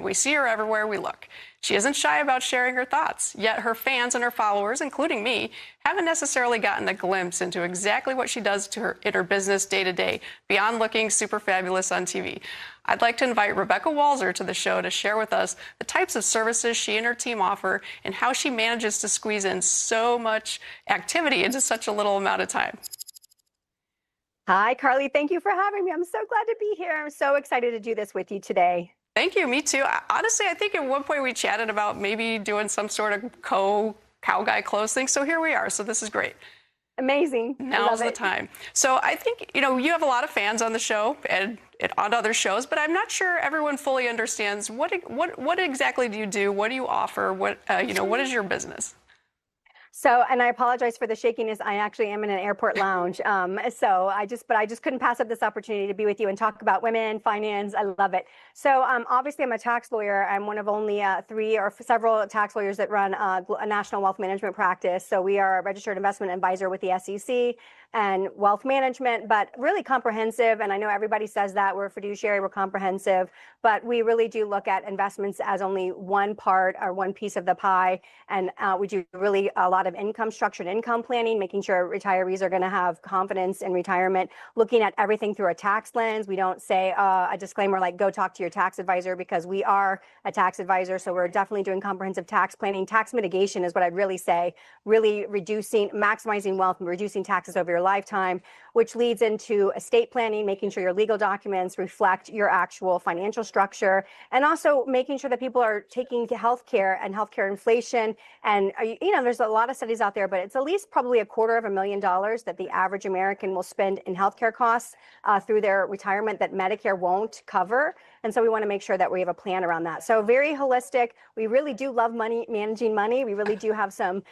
We see her everywhere we look. She isn't shy about sharing her thoughts, yet her fans and her followers, including me, haven't necessarily gotten a glimpse into exactly what she does in her business day to day, beyond looking super fabulous on TV. I'd like to invite Rebecca Walser to the show to share with us the types of services she and her team offer and how she manages to squeeze in so much activity into such a little amount of time. Hi, Carly. Thank you for having me. I'm so glad to be here. I'm so excited to do this with you today. Thank you. Me too. Honestly, I think at one point we chatted about maybe doing some sort of cow guy clothes thing. So here we are. So this is great. Amazing. Now's the time. So I think, you have a lot of fans on the show and on other shows, but I'm not sure everyone fully understands what exactly do you do? What do you offer? What is your business? So, and I apologize for the shakiness. I actually am in an airport lounge. But I just couldn't pass up this opportunity to be with you and talk about women, finance. I love it. So, obviously I'm a tax lawyer. I'm one of only three or several tax lawyers that run a national wealth management practice. So we are a registered investment advisor with the SEC and wealth management, but really comprehensive. And I know everybody says that we're fiduciary, we're comprehensive, but we really do look at investments as only one part or one piece of the pie. And we do really a lot of structured income planning, making sure retirees are going to have confidence in retirement, looking at everything through a tax lens. We don't say a disclaimer like go talk to your tax advisor, because we are a tax advisor. So we're definitely doing comprehensive tax planning. Tax mitigation is what I'd really say, really maximizing wealth and reducing taxes over your lifetime, which leads into estate planning, making sure your legal documents reflect your actual financial structure, and also making sure that people are taking healthcare and healthcare inflation. And there's a lot of studies out there, but it's at least probably $250,000 that the average American will spend in healthcare costs through their retirement that Medicare won't cover. And so we want to make sure that we have a plan around that. So very holistic. We really do love managing money. We really do have some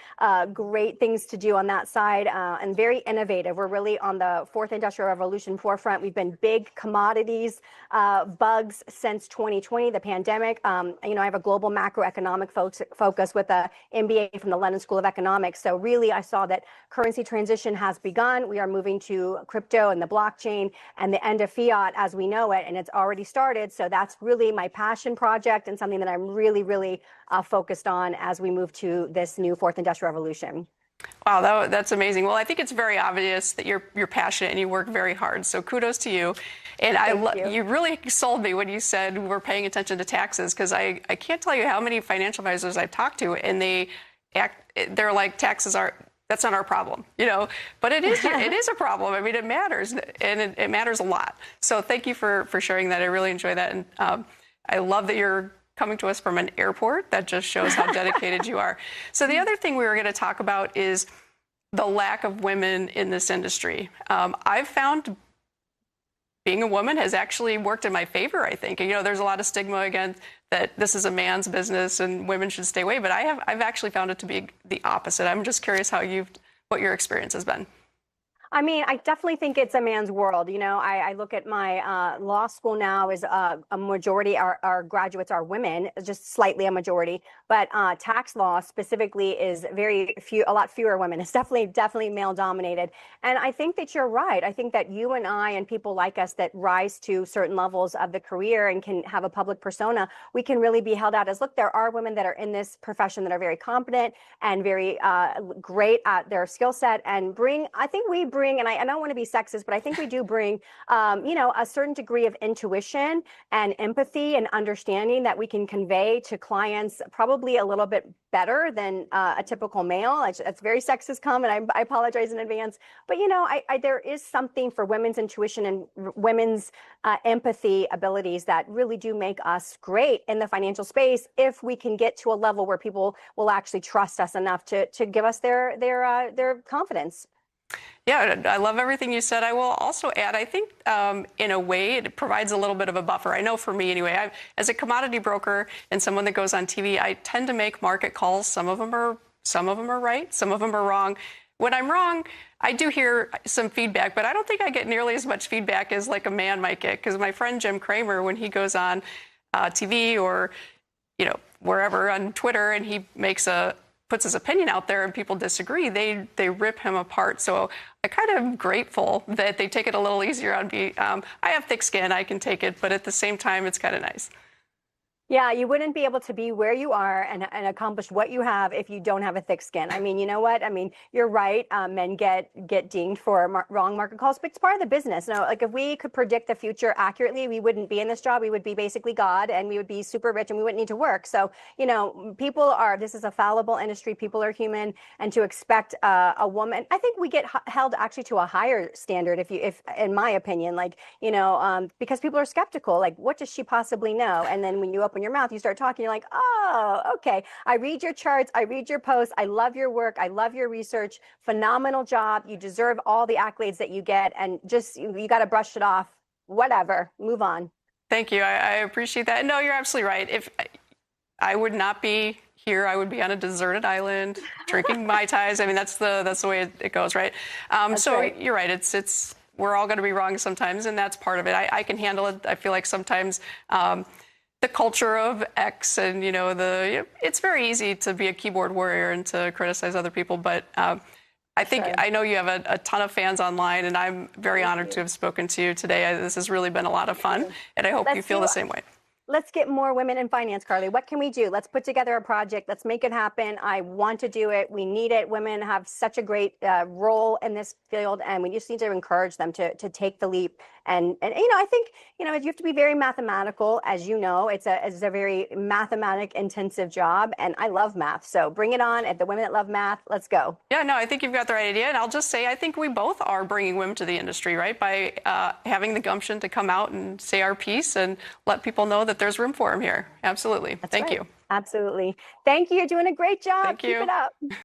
great things to do on that side, and very innovative. We're really on the fourth industrial revolution forefront. We've been big commodities, bugs since 2020, the pandemic. I have a global macroeconomic focus with a MBA from the London School of Economics. So really, I saw that currency transition has begun. We are moving to crypto and the blockchain and the end of fiat as we know it, and it's already started. So that's really my passion project and something that I'm really, really focused on as we move to this new fourth industrial revolution. Wow, that's amazing. Well, I think it's very obvious that you're passionate and you work very hard. So kudos to you. And you really sold me when you said we're paying attention to taxes, because I can't tell you how many financial advisors I've talked to, and they're like, that's not our problem, but it is a problem. I mean, it matters, and it matters a lot. So thank you for sharing that. I really enjoy that. And I love that you're coming to us from an airport. That just shows how dedicated you are. So the other thing we were going to talk about is the lack of women in this industry. I've found being a woman has actually worked in my favor, I think. There's a lot of stigma against that this is a man's business and women should stay away, but I've actually found it to be the opposite. I'm just curious what your experience has been. I mean, I definitely think it's a man's world. I look at my law school now is a majority, our graduates are women, just slightly a majority. But tax law specifically is a lot fewer women. It's definitely male dominated. And I think that you're right. I think that you and I and people like us that rise to certain levels of the career and can have a public persona, we can really be held out as, look, there are women that are in this profession that are very competent and very great at their skill set and and I don't want to be sexist, but I think we do bring, a certain degree of intuition and empathy and understanding that we can convey to clients probably a little bit better than a typical male. That's very sexist comment. I apologize in advance. But, there is something for women's intuition and women's empathy abilities that really do make us great in the financial space if we can get to a level where people will actually trust us enough to give us their confidence. Yeah, I love everything you said. I will also add, I think in a way it provides a little bit of a buffer. I know for me anyway, as a commodity broker and someone that goes on TV, I tend to make market calls. Some of them are right, some of them are wrong. When I'm wrong, I do hear some feedback, but I don't think I get nearly as much feedback as like a man might get, because my friend Jim Cramer, when he goes on TV or wherever on Twitter and he puts his opinion out there and people disagree, they rip him apart. So I kind of grateful that they take it a little easier on me. I have thick skin, I can take it, but at the same time, it's kind of nice. Yeah, you wouldn't be able to be where you are and accomplish what you have if you don't have a thick skin. I mean, you know what? I mean, you're right. Men get dinged for wrong market calls, but it's part of the business. No, like if we could predict the future accurately, we wouldn't be in this job. We would be basically God, and we would be super rich, and we wouldn't need to work. So, people are. This is a fallible industry. People are human, and to expect a woman, I think we get held actually to a higher standard. If in my opinion, like because people are skeptical. Like, what does she possibly know? And then when you open your mouth, you start talking, you're like, oh, okay. I read your charts. I read your posts. I love your work. I love your research. Phenomenal job. You deserve all the accolades that you get. And just, you got to brush it off. Whatever. Move on. Thank you. I appreciate that. No, you're absolutely right. If I would not be here, I would be on a deserted island drinking Mai Tais. I mean, that's the way it goes, right? So right. You're right. It's we're all going to be wrong sometimes, and that's part of it. I can handle it. I feel like sometimes the culture of X and, it's very easy to be a keyboard warrior and to criticize other people. But I think I know you have a ton of fans online, and I'm very honored to have spoken to you today. This has really been a lot of fun, and I hope you feel the same way. Let's get more women in finance, Carley. What can we do? Let's put together a project. Let's make it happen. I want to do it. We need it. Women have such a great role in this field, and we just need to encourage them to take the leap. And I think you have to be very mathematical, as you know. It's a very mathematic intensive job, and I love math. So bring it on. At the women that love math, let's go. Yeah, no, I think you've got the right idea, and I'll just say I think we both are bringing women to the industry, right? By having the gumption to come out and say our piece and let people know that there's room for them here. Absolutely. Thank you. Absolutely. Thank you. You're doing a great job. Thank you. Keep it up.